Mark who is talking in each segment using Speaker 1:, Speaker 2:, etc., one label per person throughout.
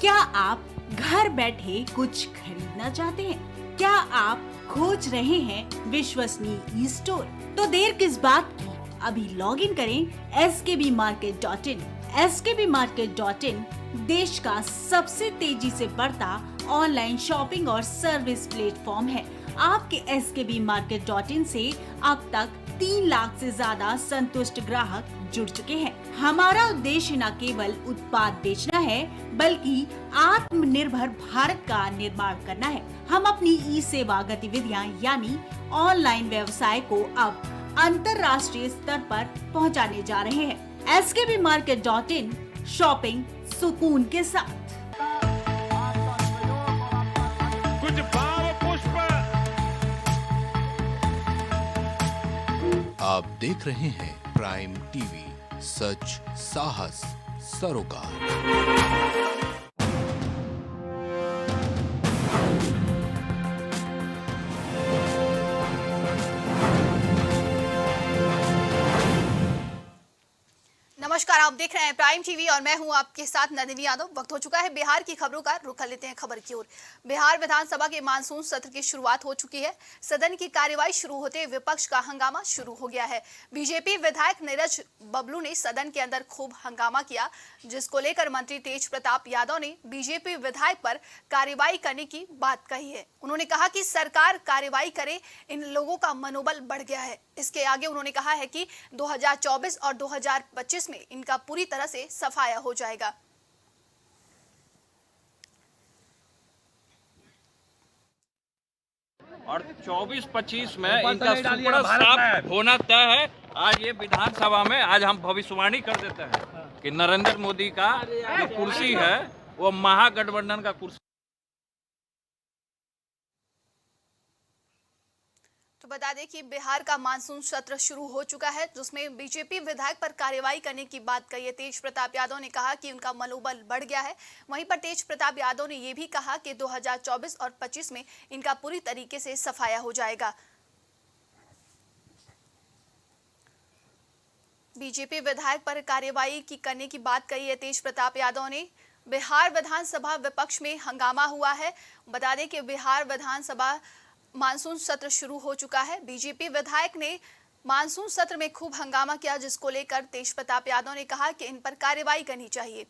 Speaker 1: क्या आप घर बैठे कुछ खरीदना चाहते हैं? क्या आप खोज रहे हैं विश्वसनीय ई स्टोर? तो देर किस बात की, अभी लॉग इन करें skbmarket.in। skbmarket.in देश का सबसे तेजी से बढ़ता ऑनलाइन शॉपिंग और सर्विस प्लेटफॉर्म है। आपके skbmarket.in से अब तक 3 लाख से ज्यादा संतुष्ट ग्राहक जुड़ चुके हैं। हमारा उद्देश्य न केवल उत्पाद बेचना है, बल्कि आत्मनिर्भर भारत का निर्माण करना है। हम अपनी ई सेवा गतिविधियां यानी ऑनलाइन व्यवसाय को अब अंतर्राष्ट्रीय स्तर पर पहुंचाने जा रहे हैं। skbmarket.in शॉपिंग सुकून के साथ।
Speaker 2: कुछ भाव पुष्प।
Speaker 3: आप देख रहे हैं प्राइम टीवी, सच साहस सरोकार।
Speaker 4: नमस्कार, आप देख रहे हैं प्राइम टीवी और मैं हूं आपके साथ नंदिनी यादव। वक्त हो चुका है बिहार की खबरों का। रुख कर लेते हैं खबर की ओर। बिहार विधानसभा के मानसून सत्र की शुरुआत हो चुकी है। सदन की कार्यवाही शुरू होते विपक्ष का हंगामा शुरू हो गया है। बीजेपी विधायक नीरज बबलू ने सदन के अंदर खूब हंगामा किया, जिसको लेकर मंत्री तेज प्रताप यादव ने बीजेपी विधायक पर कार्यवाही करने की बात कही है। उन्होंने कहा कि सरकार कार्यवाही करे, इन लोगों का मनोबल बढ़ गया है। इसके आगे उन्होंने कहा है कि 2024 और 2025 में इनका पूरी तरह से सफाया हो जाएगा।
Speaker 2: और 24-25 में इनका सुपड़ा साफ होना तय है। आज ये विधानसभा में आज हम भविष्यवाणी कर देते हैं कि नरेंद्र मोदी का जो कुर्सी है वो महागठबंधन का कुर्सी।
Speaker 4: तो बता दें कि बिहार का मानसून सत्र शुरू हो चुका है, जिसमें बीजेपी विधायक पर कार्यवाही करने की बात कही है। तेज प्रताप यादव ने कहा कि उनका मनोबल बढ़ गया है। वहीं पर तेज प्रताप यादव ने यह भी कहा कि 2024 और 25 में इनका पूरी तरीके से सफाया हो जाएगा। बीजेपी विधायक पर कार्यवाही की करने की बात कही है तेज प्रताप यादव ने। बिहार विधानसभा विपक्ष में हंगामा हुआ है। बता दें कि बिहार विधानसभा मानसून सत्र शुरू हो चुका है। बीजेपी विधायक ने मानसून सत्र में खूब हंगामा किया, जिसको लेकर तेज प्रताप यादव ने कहा कि इन पर कार्रवाई करनी चाहिए।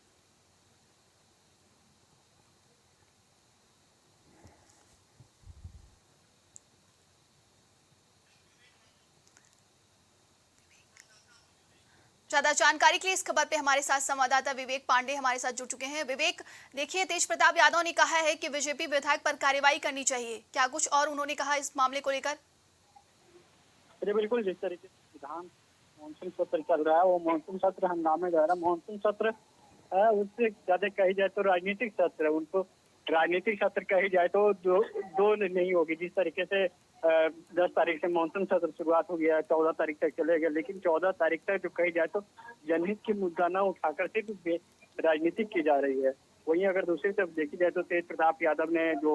Speaker 4: ज्यादा जानकारी के लिए इस खबर पे हमारे साथ संवाददाता विवेक पांडे हमारे साथ जुड़ चुके हैं। विवेक, देखिए तेज प्रताप यादव ने कहा है कि बीजेपी विधायक पर कार्रवाई करनी चाहिए, क्या कुछ और उन्होंने कहा इस मामले को लेकर?
Speaker 5: जी बिल्कुल, जिस तरीके से विधान मानसून सत्र चल रहा है वो मानसून सत्र हंगामे जा रहा है। मानसून सत्र है उससे ज्यादा कही जाए तो राजनीतिक सत्र है। उनको राजनीतिक सत्र कही जाए तो दो नहीं होगी। जिस तरीके से 10 तारीख से मानसून सत्र शुरुआत हो गया है, 14 तारीख तक चलेगा, लेकिन 14 तारीख तक जो कही जाए तो जनहित की मुद्दा न उठाकर सिर्फ राजनीतिक की जा रही है। वहीं अगर दूसरी तरफ देखी जाए तो तेज प्रताप यादव ने जो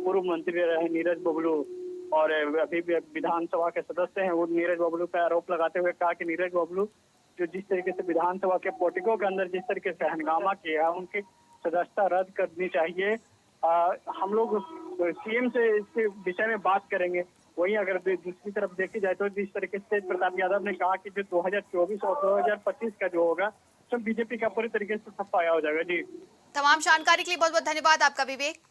Speaker 5: पूर्व मंत्री रहे नीरज बबलू और अभी भी विधानसभा के सदस्य हैं, वो नीरज बबलू पर आरोप लगाते हुए कहा कि नीरज बबलू जो जिस तरीके से विधानसभा के पोर्टिको के अंदर जिस तरीके से हंगामा किया है, उनकी सदस्यता रद्द करनी चाहिए। हम लोग सीएम से इसके विषय में बात करेंगे। वहीं अगर दूसरी तरफ देखी जाए तो जिस तरीके से प्रताप यादव ने कहा कि जो 2024 और 2025 का जो होगा सब बीजेपी का पूरी तरीके से सफाया हो जाएगा। जी,
Speaker 4: तमाम जानकारी के लिए बहुत बहुत धन्यवाद आपका विवेक।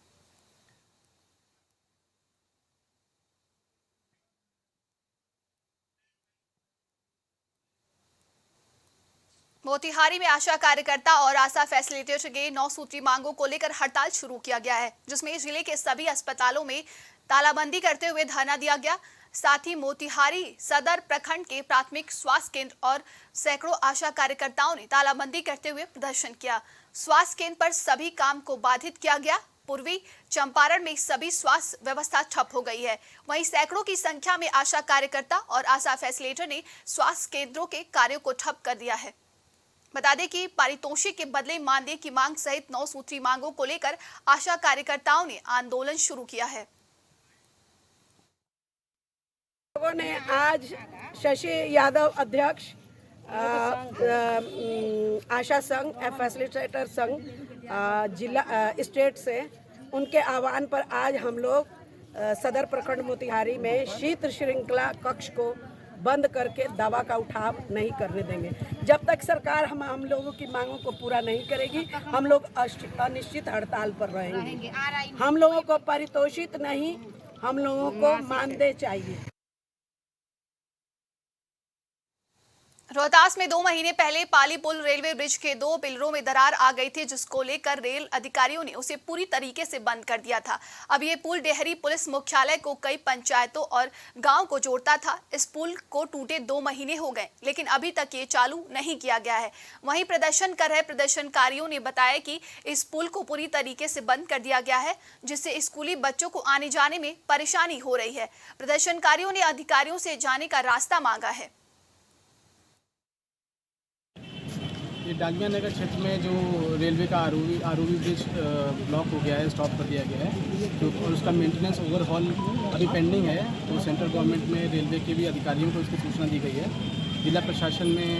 Speaker 4: मोतिहारी में आशा कार्यकर्ता और आशा फैसिलिटेटर के 9 सूत्री मांगों को लेकर हड़ताल शुरू किया गया है, जिसमें जिले के सभी अस्पतालों में तालाबंदी करते हुए धरना दिया गया। साथ ही मोतिहारी सदर प्रखंड के प्राथमिक स्वास्थ्य केंद्र और सैकड़ों आशा कार्यकर्ताओं ने तालाबंदी करते हुए प्रदर्शन किया। स्वास्थ्य केंद्र पर सभी काम को बाधित किया गया। पूर्वी चंपारण में सभी स्वास्थ्य व्यवस्था ठप हो गई है। वहीं सैकड़ों की संख्या में आशा कार्यकर्ता और आशा फैसिलिटेटर ने स्वास्थ्य केंद्रों के कार्यों को ठप कर दिया है। बता दें कि पारितोषिक के बदले मानदेय की मांग सहित 9 सूत्री मांगों को लेकर आशा कार्यकर्ताओं ने आंदोलन शुरू किया है।
Speaker 6: लोगों ने आज शशि यादव अध्यक्ष आशा संघ फैसिलिटेटर संघ जिला स्टेट से, उनके आह्वान पर आज हम लोग सदर प्रखंड मोतिहारी में शीत श्रृंखला कक्ष को बंद करके दवा का उठाव नहीं करने देंगे। जब तक सरकार हम लोगों की मांगों को पूरा नहीं करेगी, हम लोग अनिश्चित हड़ताल पर रहेंगे। हम लोगों को पारितोषिक नहीं, हम लोगों को मानदेय चाहिए।
Speaker 4: रोहतास में 2 महीने पहले पाली पुल रेलवे ब्रिज के 2 पिलरों में दरार आ गई थी, जिसको लेकर रेल अधिकारियों ने उसे पूरी तरीके से बंद कर दिया था। अब ये पुल डेहरी पुलिस मुख्यालय को कई पंचायतों और गांव को जोड़ता था। इस पुल को टूटे 2 महीने हो गए, लेकिन अभी तक ये चालू नहीं किया गया है। वहीं प्रदर्शन कर रहे प्रदर्शनकारियों ने बताया कि इस पुल को पूरी तरीके से बंद कर दिया गया है, जिससे स्कूली बच्चों को आने जाने में परेशानी हो रही है। प्रदर्शनकारियों ने अधिकारियों से जाने का रास्ता मांगा है।
Speaker 7: ये डालिया नगर क्षेत्र में जो रेलवे का आरओबी ब्रिज ब्लॉक हो गया है, स्टॉप कर दिया गया है, तो और उसका मेंटेनेंस ओवरहॉल अभी पेंडिंग है। तो सेंट्रल गवर्नमेंट में रेलवे के भी अधिकारियों को इसकी सूचना दी गई है। जिला प्रशासन में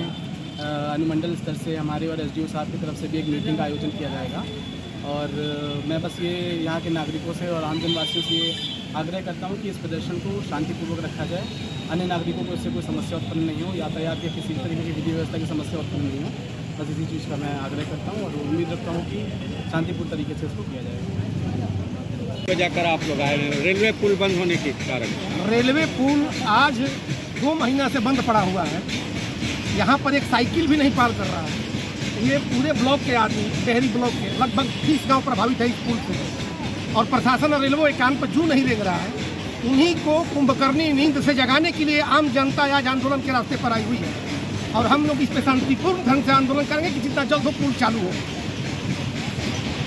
Speaker 7: अनुमंडल स्तर से हमारे और एसडीओ साहब की तरफ से भी एक मीटिंग का आयोजन किया जाएगा। और मैं बस ये यहाँ के नागरिकों से और आम जनवासियों से ये आग्रह करता हूँ कि इस प्रदर्शन को शांतिपूर्वक रखा जाए, अन्य नागरिकों को इससे कोई समस्या उत्पन्न नहीं हो, यातायात या किसी तरीके की विधि व्यवस्था की समस्या उत्पन्न नहीं हो। बस इसी चीज़ का मैं आग्रह करता हूँ और उम्मीद रखता हूँ कि शांतिपूर्ण तरीके से इसको किया जाएगा।
Speaker 8: जाकर आप लोग आए रेलवे पुल बंद होने के कारण?
Speaker 9: रेलवे पुल आज 2 महीना से बंद पड़ा हुआ है। यहाँ पर एक साइकिल भी नहीं पार कर रहा है। ये पूरे ब्लॉक के आदमी, डेहरी ब्लॉक के लगभग 30 गाँव प्रभावित है इस पुल से, और प्रशासन और रेलवे कान पर जू नहीं रेंग रहा है। उन्हीं को कुंभकर्णी नींद से जगाने के लिए आम जनता आज आंदोलन के रास्ते पर आई हुई है, और हम लोग इस पर शांतिपूर्ण ढंग से आंदोलन करेंगे कि जितना जल्द हो पुल चालू हो।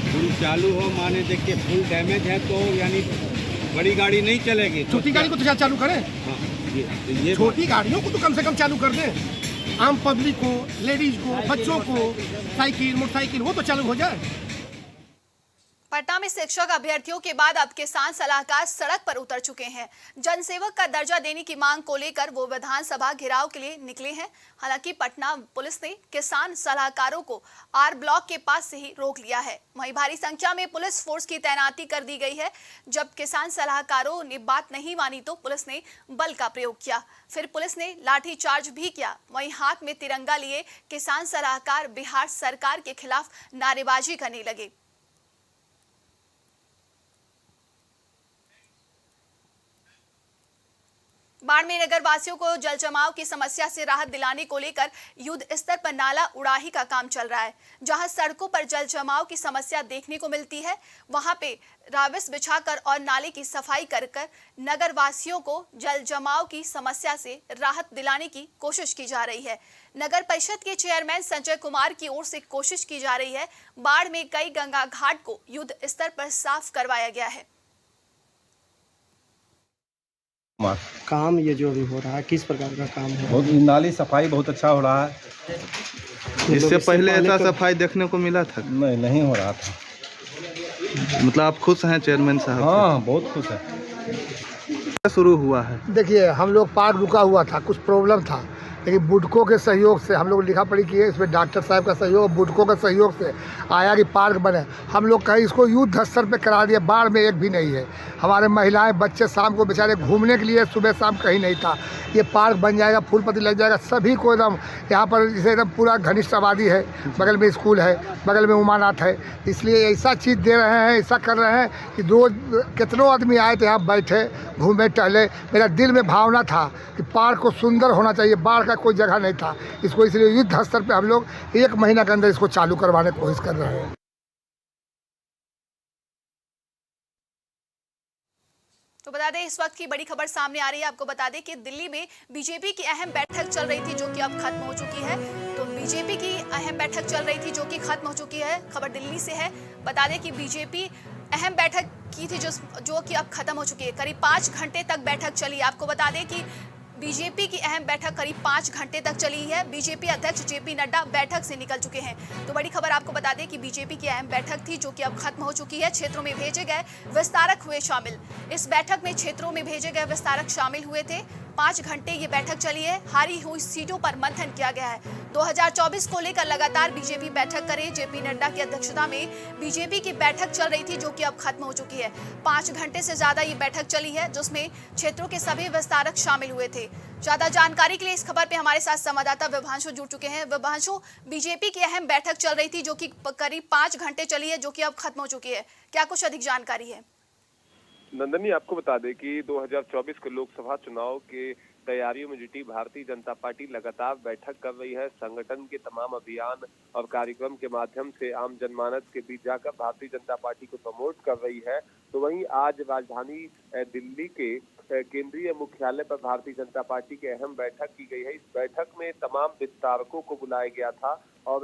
Speaker 8: पुल चालू हो माने देखिए पुल डैमेज है तो यानी बड़ी गाड़ी नहीं चलेगी,
Speaker 9: छोटी गाड़ी को तो क्या चालू करें?
Speaker 8: हाँ, ये
Speaker 9: छोटी गाड़ियों को तो कम से कम चालू कर दें। आम पब्लिक को, लेडीज को, बच्चों को साइकिल, मोटरसाइकिल वो तो चालू हो जाए।
Speaker 4: पटना में शिक्षक अभ्यर्थियों के बाद अब किसान सलाहकार सड़क पर उतर चुके हैं। जनसेवक का दर्जा देने की मांग को लेकर वो विधानसभा घेराव के लिए निकले हैं। हालांकि पटना पुलिस ने किसान सलाहकारों को आर ब्लॉक के पास से ही रोक लिया है। वहीं भारी संख्या में पुलिस फोर्स की तैनाती कर दी गई है। जब किसान सलाहकारों ने बात नहीं मानी तो पुलिस ने बल का प्रयोग किया, फिर पुलिस ने लाठीचार्ज भी किया। वहीं हाथ में तिरंगा लिए किसान सलाहकार बिहार सरकार के खिलाफ नारेबाजी करने लगे। बाड़मेर नगर वासियों को जल जमाव की समस्या से राहत दिलाने को लेकर युद्ध स्तर पर नाला उड़ाही का काम चल रहा है। जहां सड़कों पर जल जमाव की समस्या देखने को मिलती है, वहां पे राविस बिछाकर और नाले की सफाई कर नगर वासियों को जल जमाव की समस्या से राहत दिलाने की कोशिश की जा रही है। नगर परिषद के चेयरमैन संजय कुमार की ओर से कोशिश की जा रही है। बाढ़ में कई गंगा घाट को युद्ध स्तर पर साफ करवाया गया है।
Speaker 10: काम ये जो भी हो रहा है किस प्रकार का काम है?
Speaker 11: बहुत नाली सफाई बहुत अच्छा हो रहा है।
Speaker 10: इससे पहले ऐसा सफाई देखने को मिला था?
Speaker 11: नहीं हो रहा था।
Speaker 10: मतलब आप खुश हैं चेयरमैन साहब?
Speaker 11: हाँ, बहुत खुश है।
Speaker 10: शुरू हुआ है?
Speaker 9: देखिए, हम लोग पार्क रुका हुआ था, कुछ प्रॉब्लम था, लेकिन बुडको के सहयोग से हम लोग लिखा पढ़ी किए, इसमें डॉक्टर साहब का सहयोग, बुडको का सहयोग से आया कि पार्क बने। हम लोग कहीं इसको युद्ध स्तर पे करा दिए। बाढ़ में एक भी नहीं है। हमारे महिलाएं बच्चे शाम को बेचारे घूमने के लिए सुबह शाम कहीं नहीं था। ये पार्क बन जाएगा, फूलपत्ती लग जाएगा, सभी को एकदम यहाँ पर जैसे एकदम पूरा घनिष्ठ आबादी है, बगल में स्कूल है, बगल में उमानाथ है, इसलिए ऐसा चीज़ दे रहे हैं, ऐसा कर रहे हैं कि रोज कितनों आदमी आए थे यहाँ, बैठे, घूमे, टहले। मेरा दिल में भावना था कि पार्क को सुंदर होना चाहिए, बाढ़ का कोई जगह नहीं था इसको, इसलिए युद्ध स्तर पे हम लोग 1 महीना के अंदर इसको चालू करवाने की कोशिश कर रहे हैं।
Speaker 4: तो बता दें, इस वक्त की बड़ी खबर सामने आ रही है। आपको बता दें कि दिल्ली में बीजेपी की अहम बैठक चल रही थी, जो कि अब खत्म हो चुकी है। तो बीजेपी की अहम बैठक चल रही थी जो कि खत्म हो चुकी है। खबर दिल्ली से है। बता दें कि बीजेपी अहम बैठक की थी जो कि अब खत्म हो चुकी है। करीब 5 घंटे तक बैठक चली। आपको बता दें कि बीजेपी की अहम बैठक करीब 5 घंटे तक चली है। बीजेपी अध्यक्ष जेपी नड्डा बैठक से निकल चुके हैं। तो बड़ी खबर आपको बता दें कि बीजेपी की अहम बैठक थी जो कि अब खत्म हो चुकी है। क्षेत्रों में भेजे गए विस्तारक हुए शामिल। इस बैठक में क्षेत्रों में भेजे गए विस्तारक शामिल हुए थे। 5 घंटे ये बैठक चली है। हारी हुई सीटों पर मंथन किया गया है। 2024 को लेकर लगातार बीजेपी बैठक करे। जेपी नड्डा की अध्यक्षता में बीजेपी की बैठक चल रही थी, जो कि अब खत्म हो चुकी है। 5 घंटे से ज्यादा ये बैठक चली है, जिसमें क्षेत्रों के सभी विस्तारक शामिल हुए थे। ज्यादा जानकारी के लिए इस खबर पे हमारे साथ संवाददाता विभांशु जुड़ चुके हैं। विभांशु, बीजेपी की अहम बैठक चल रही थी, जो कि करीब 5 घंटे चली है, जो कि अब खत्म हो चुकी है। क्या कुछ अधिक जानकारी है?
Speaker 12: नंदनी, आपको बता दें कि 2024 के लोकसभा चुनाव के तैयारियों में जुटी भारतीय जनता पार्टी लगातार बैठक कर रही है। संगठन के तमाम अभियान और कार्यक्रम के माध्यम से आम जनमानस के बीच जाकर भारतीय जनता पार्टी को प्रमोट कर रही है। तो वहीं आज राजधानी दिल्ली के केंद्रीय मुख्यालय पर भारतीय जनता पार्टी की अहम बैठक की गई है। इस बैठक में तमाम विस्तारकों को बुलाया गया था और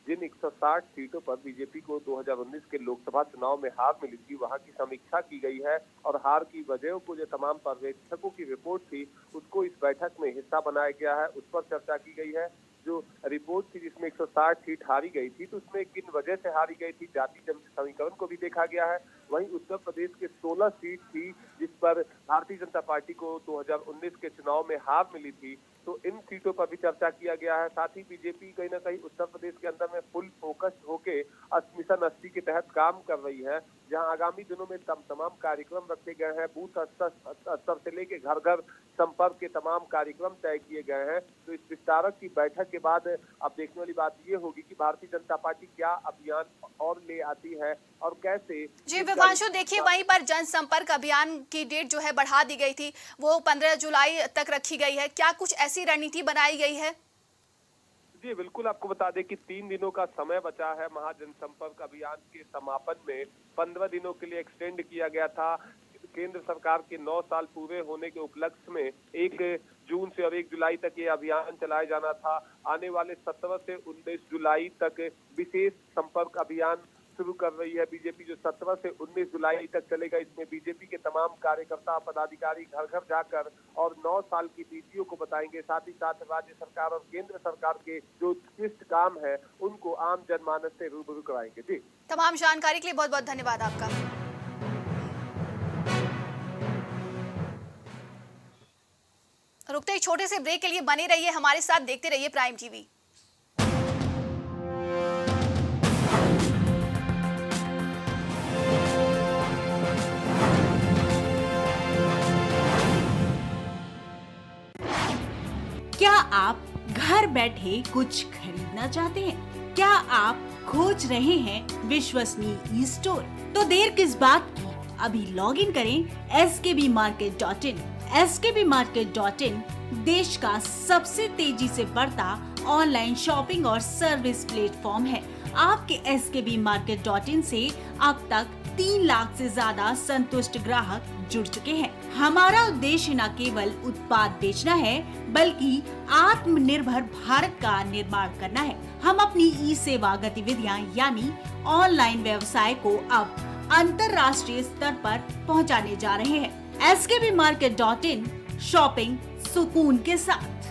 Speaker 12: जिन 160 सीटों पर बीजेपी को 2019 के लोकसभा चुनाव में हार मिली थी, वहां की समीक्षा की गई है और हार की वजहों को जो तमाम पर्यवेक्षकों की रिपोर्ट थी, उसको इस बैठक में हिस्सा बनाया गया है। उस पर चर्चा की गई है। जो रिपोर्ट थी जिसमें 160 सीट हारी गई थी, तो उसमें किन वजह से हारी गई थी, जाति जन समीकरण को भी देखा गया है। वहीं उत्तर प्रदेश के 16 सीट थी जिस पर भारतीय जनता पार्टी को 2019 के चुनाव में हार मिली थी, तो इन सीटों पर भी चर्चा किया गया है। साथ ही बीजेपी कहीं ना कहीं उत्तर प्रदेश के अंदर में फुल फोकस्ड होके मिशन 80 के तहत काम कर रही है, जहां आगामी दिनों में तमाम कार्यक्रम रखे गए हैं। बूथ स्तर से लेके घर घर संपर्क के तमाम कार्यक्रम तय किए गए हैं। तो इस विस्तारक की बैठक के बाद अब देखने वाली बात ये होगी कि भारतीय जनता पार्टी क्या अभियान और ले आती है और कैसे।
Speaker 4: जी विभांशु, देखिए वहीं पर जनसंपर्क अभियान की डेट जो है बढ़ा दी गई थी, वो 15 जुलाई तक रखी गई है। क्या कुछ ऐसी रणनीति बनाई गई है?
Speaker 12: जी बिल्कुल, आपको बता दें कि 3 दिनों का समय बचा है। महाजनसंपर्क अभियान के समापन में 15 दिनों के लिए एक्सटेंड किया गया था। केंद्र सरकार के 9 साल पूरे होने के उपलक्ष्य में 1 जून से और 1 जुलाई तक ये अभियान चलाया जाना था। आने वाले 17 से 19 जुलाई तक विशेष संपर्क अभियान शुरू कर रही है बीजेपी, जो 17 से 19 जुलाई तक चलेगा। इसमें बीजेपी के तमाम कार्यकर्ता पदाधिकारी घर घर जाकर और 9 साल की नीतियों को बताएंगे। साथ ही साथ राज्य सरकार और केंद्र सरकार के जो उत्कृष्ट काम है उनको आम जनमानस से रूबरू कराएंगे। जी,
Speaker 4: तमाम जानकारी के लिए बहुत बहुत धन्यवाद आपका। रुकते ही छोटे से ब्रेक के लिए बने रहिए हमारे साथ, देखते रहिए प्राइम टीवी।
Speaker 1: क्या आप घर बैठे कुछ खरीदना चाहते हैं? क्या आप खोज रहे हैं विश्वसनीय ई स्टोर? तो देर किस बात की, अभी लॉग इन करें skbmarket.in। skbmarket.in देश का सबसे तेजी से बढ़ता ऑनलाइन शॉपिंग और सर्विस प्लेटफॉर्म है। आपके skbmarket.in से अब तक 3 लाख से ज्यादा संतुष्ट ग्राहक जुड़ चुके हैं। हमारा उद्देश्य न केवल उत्पाद बेचना है, बल्कि आत्मनिर्भर भारत का निर्माण करना है। हम अपनी ई सेवा गतिविधियां यानी ऑनलाइन व्यवसाय को अब अंतर्राष्ट्रीय स्तर पर पहुंचाने जा रहे हैं। skbmarket.in, शॉपिंग सुकून के साथ।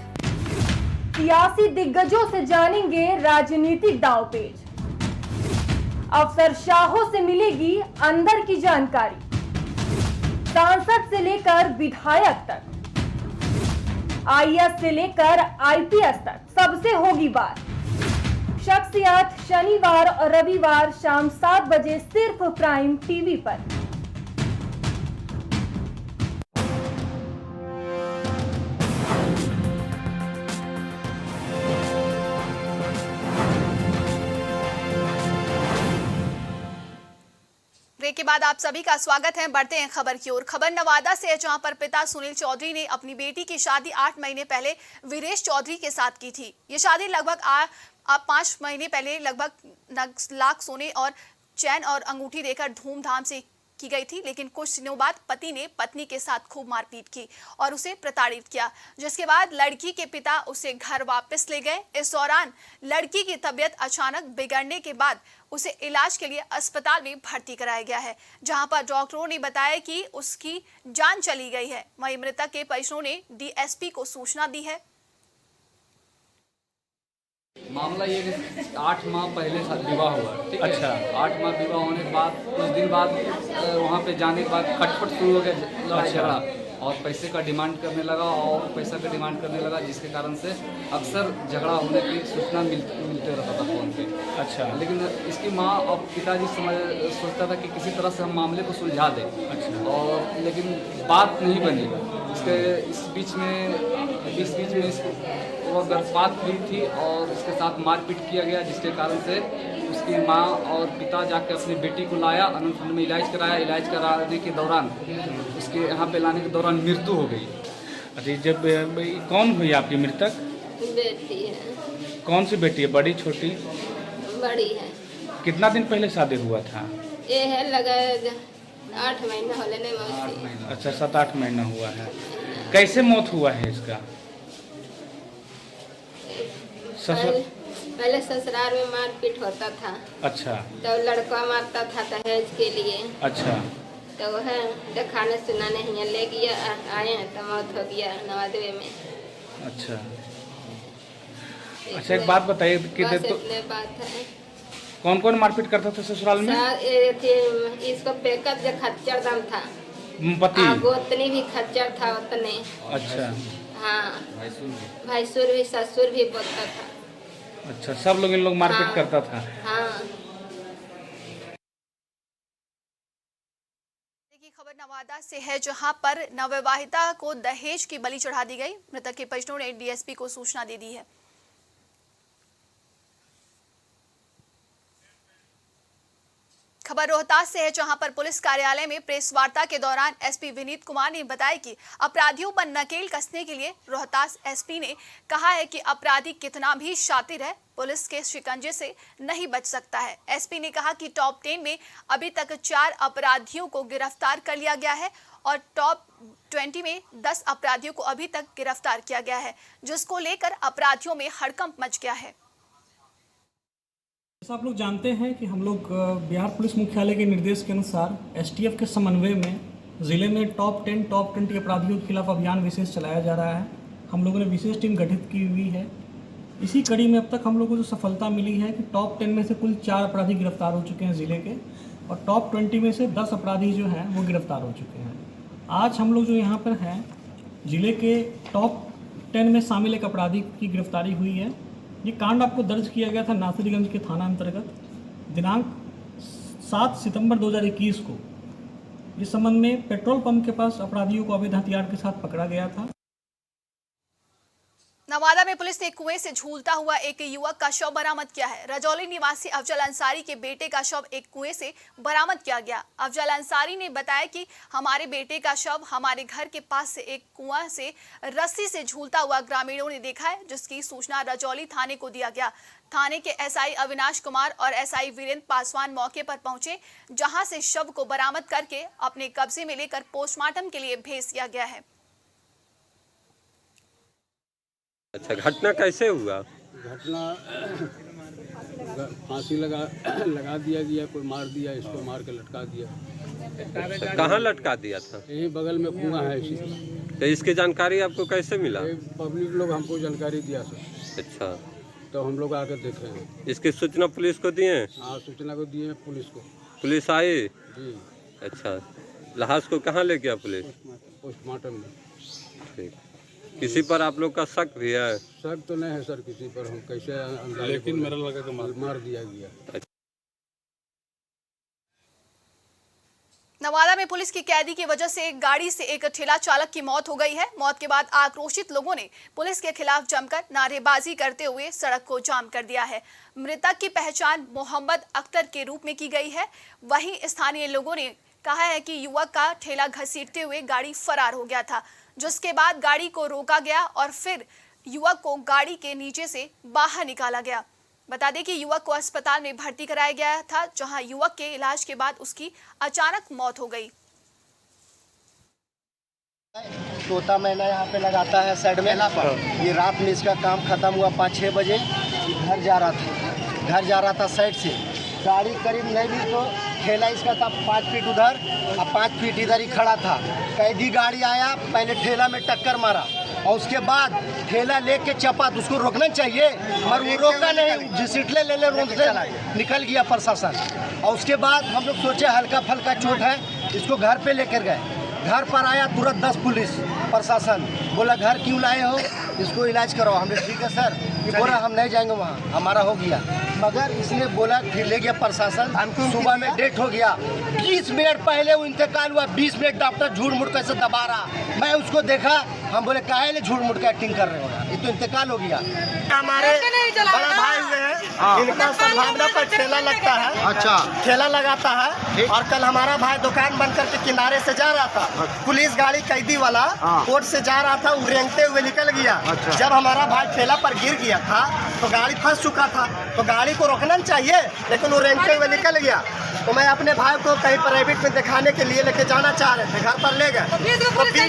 Speaker 13: सियासी दिग्गजों से जानेंगे राजनीतिक दांवपेच, अफसरशाहों से मिलेगी अंदर की जानकारी। सांसद से लेकर विधायक तक, आईएएस से लेकर आईपीएस तक, सबसे होगी बात। शख्सियत शनिवार और रविवार शाम 7 बजे सिर्फ प्राइम टीवी पर।
Speaker 4: ब्रेक के बाद आप सभी का स्वागत है। बढ़ते हैं खबर की ओर। खबर नवादा से है, जहां पर पिता सुनील चौधरी ने अपनी बेटी की शादी 8 महीने पहले वीरेश चौधरी के साथ की थी। ये शादी लगभग 5 महीने पहले लगभग लाख सोने और चैन और अंगूठी देकर धूमधाम से की गई थी, लेकिन कुछ दिनों बाद पति ने पत्नी के साथ खूब मारपीट की और उसे प्रताड़ित किया, जिसके बाद लड़की के पिता उसे घर वापस ले गए। इस दौरान लड़की की तबीयत अचानक बिगड़ने के बाद उसे इलाज के लिए अस्पताल में भर्ती कराया गया है, जहां पर डॉक्टरों ने बताया कि उसकी जान चली गई है। वहीं मृतक के परिजनों ने डीएसपी को सूचना दी है।
Speaker 14: मामला ये 8 माह पहले विवाह हुआ, ठीक है। अच्छा। 8 माह विवाह होने के बाद कुछ दिन बाद वहाँ पे जाने के बाद खटपट शुरू हो गया, लड़ाई झगड़ा। और पैसे का डिमांड करने लगा और पैसा का डिमांड करने लगा, जिसके कारण से अक्सर झगड़ा होने की सूचना मिलते रहता था फ़ोन पे। अच्छा। लेकिन इसकी माँ और पिताजी सोचता था कि किसी तरह से हम मामले को सुलझा दें। अच्छा। और लेकिन बात नहीं बनी। इस बीच में वो गर्भपात हुई थी और इसके साथ मारपीट किया गया, जिसके कारण से उसकी माँ और पिता जाकर अपनी बेटी को लाया, अनंतपुर में इलाज कराया। इलाज कराने के दौरान उसके यहाँ पे लाने के दौरान मृत्यु हो गई।
Speaker 15: अरे जब कौन हुई आपकी मृतक?
Speaker 16: बेटी है।
Speaker 15: कौन सी बेटी है, बड़ी छोटी?
Speaker 16: बड़ी है।
Speaker 15: कितना दिन पहले शादी हुआ था?
Speaker 16: ये है लगा 8 महीना होने में।
Speaker 15: अच्छा, 7-8 महीना हुआ है। कैसे मौत हुआ है इसका?
Speaker 16: पहले ससुराल में मारपीट होता था।
Speaker 15: अच्छा।
Speaker 16: तो लड़का मारता था दहेज के लिए।
Speaker 15: अच्छा।
Speaker 16: तो वह दिखाने सुनाने यहाँ ले गया, आए हैं तो मौत हो गया नवादवे में।
Speaker 15: अच्छा। अच्छा, एक बात बताइए कि तो
Speaker 16: बात है।
Speaker 15: कौन कौन मारपीट करता था ससुराल में?
Speaker 16: इसको पेकत जो खच्चर दम था,
Speaker 15: पति
Speaker 16: गोतनी भी खच्चर था उतने।
Speaker 15: अच्छा।
Speaker 16: हाँ, भैंसुर भी ससुर भी बोलता था।
Speaker 15: अच्छा, सब लोग इन लोग मारपीट करता था।
Speaker 4: हाँ। खबर नवादा से है, जहां पर नवविवाहिता को दहेज की बलि चढ़ा दी गई। मृतक के परिजनों ने डीएसपी को सूचना दे दी है। खबर रोहतास से है, जहां पर पुलिस कार्यालय में प्रेस वार्ता के दौरान एसपी विनीत कुमार ने बताया कि अपराधियों पर नकेल कसने के लिए रोहतास एसपी ने कहा है कि अपराधी कितना भी शातिर है, पुलिस के शिकंजे से नहीं बच सकता है। एसपी ने कहा कि टॉप 10 में अभी तक 4 अपराधियों को गिरफ्तार कर लिया गया है और टॉप 20 में 10 अपराधियों को अभी तक गिरफ्तार किया गया है, जिसको लेकर अपराधियों में हड़कंप मच गया है।
Speaker 17: आप लोग जानते हैं कि हम लोग बिहार पुलिस मुख्यालय के निर्देश के अनुसार एसटीएफ के समन्वय में ज़िले में टॉप 10, टॉप 20 अपराधियों के खिलाफ अभियान विशेष चलाया जा रहा है। हम लोगों ने विशेष टीम गठित की हुई है। इसी कड़ी में अब तक हम लोगों को जो सफलता मिली है कि टॉप 10 में से कुल 4 अपराधी गिरफ्तार हो चुके हैं ज़िले के, और टॉप 20 में से 10 अपराधी जो हैं वो गिरफ्तार हो चुके हैं। आज हम लोग जो यहाँ पर हैं, ज़िले के टॉप 10 में शामिल एक अपराधी की गिरफ्तारी हुई है। ये कांड आपको दर्ज किया गया था नासिरगंज के थाना अंतर्गत दिनांक 7 सितंबर 2021 को। इस संबंध में पेट्रोल पंप के पास अपराधियों को अवैध हथियार के साथ पकड़ा गया था।
Speaker 4: नवादा में पुलिस ने कुएं से झूलता हुआ एक युवक का शव बरामद किया है। रजौली निवासी अफजल अंसारी के बेटे का शव एक कुएं से बरामद किया गया। अफजल अंसारी ने बताया कि हमारे बेटे का शव हमारे घर के पास से एक कुआं से रस्सी से झूलता हुआ ग्रामीणों ने देखा है, जिसकी सूचना रजौली थाने को दिया गया। थाने के एसआई अविनाश कुमार और एसआई वीरेंद्र पासवान मौके पर पहुंचे, जहां से शव को बरामद करके अपने कब्जे में लेकर पोस्टमार्टम के लिए भेज दिया गया है।
Speaker 18: अच्छा, घटना कैसे हुआ?
Speaker 7: घटना फांसी लगा दिया गया, कोई मार दिया, इसको मार के लटका दिया।
Speaker 18: कहाँ लटका दिया था?
Speaker 7: यही बगल में कुआं है इसी।
Speaker 18: तो इसकी जानकारी आपको कैसे मिला?
Speaker 7: पब्लिक लोग हमको जानकारी दिया सर।
Speaker 18: अच्छा,
Speaker 7: तो हम लोग आकर देखे हैं।
Speaker 18: इसकी सूचना पुलिस को दिए?
Speaker 7: हाँ, सूचना को दिए पुलिस को।
Speaker 18: पुलिस आई?
Speaker 7: जी।
Speaker 18: अच्छा, लाश को कहाँ ले गया पुलिस?
Speaker 7: पोस्टमार्टम में।
Speaker 18: ठीक। किसी पर आप लोग का शक भी है?
Speaker 7: शक तो नहीं है सर किसी पर, हम कैसे,
Speaker 11: लेकिन मेरा लगा कि
Speaker 7: मार दिया गया।
Speaker 4: नवादा में पुलिस की कैदी की वजह से एक गाड़ी से एक ठेला चालक की मौत हो गई है। मौत के बाद आक्रोशित लोगों ने पुलिस के खिलाफ जमकर नारेबाजी करते हुए सड़क को जाम कर दिया है। मृतक की पहचान मोहम्मद अख्तर के रूप में की गई है। वहीं स्थानीय लोगों ने कहा है कि युवक का ठेला घसीटते हुए गाड़ी फरार हो गया था, जिसके बाद गाड़ी को रोका गया और फिर युवक को गाड़ी के नीचे से बाहर निकाला गया। बता दें कि युवक को अस्पताल में भर्ती कराया गया था, जहां युवक के इलाज के बाद उसकी अचानक मौत हो गई।
Speaker 10: तोता मैना यहाँ पे लगाता है साइड में। ये रात में इसका काम खत्म हुआ 5-6 बजे। घर जा रहा था साइड से। गाड़ी करीब नहीं भी तो ठेला इसका था 5 फीट उधर और 5 फीट इधर ही खड़ा था। कैदी गाड़ी आया, पहले ठेला में टक्कर मारा और उसके बाद ठेला लेके चपा। तो उसको रोकना चाहिए पर वो रोका नहीं, घसीटले ले रोड से निकल गया प्रशासन। और उसके बाद हम लोग सोचे हल्का फल्का चोट है, इसको घर पे लेकर गए। घर पर आया तुरंत 10 पुलिस प्रशासन, बोला घर क्यों लाए हो, इसको इलाज कराओ। हमने ठीक है सर, ये बोला हम नहीं जाएंगे वहाँ, हमारा हो गया। मगर इसने बोला फिर ले गया प्रशासन, सुबह में डेट हो गया। 20 मिनट पहले वो इंतकाल हुआ, 20 मिनट डॉक्टर झूठ मूठ कैसे दबा रहा। मैं उसको देखा, हम बोले काहे ले झूठ मूठ का एक्टिंग कर रहे हो यार, ये तो इंतकाल हो गया। हमारे बड़ा भाई हुए हैं, इनका संभावना पर ठेला लगता है। अच्छा, ठेला लगाता है। और कल हमारा भाई दुकान बंद करके किनारे से जा रहा था, पुलिस गाड़ी कैदी वाला कोर्ट से जा रहा था, वो रेंगते हुए निकल गया। जब हमारा भाई ठेला पर गिर गया था तो गाड़ी फंस चुका था, तो गाड़ी को रोकना चाहिए, लेकिन वो रेंगते हुए निकल गया। तो मैं अपने भाई को कहीं प्राइवेट में दिखाने के लिए लेके जाना चाह रहे थे, घर पर ले गए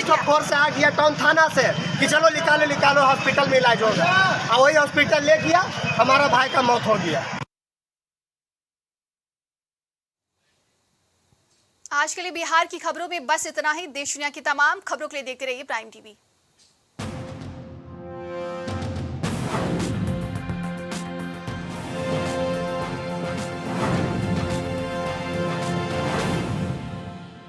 Speaker 10: तो 20 से आ गया टाउन थाना से कि चलो निकालो हॉस्पिटल में इलाज होगा। और वही हॉस्पिटल ले गया, हमारा भाई का मौत हो गया।
Speaker 4: आज के लिए बिहार की खबरों में बस इतना ही। देश दुनिया की तमाम खबरों के लिए देखते रहिए प्राइम टीवी।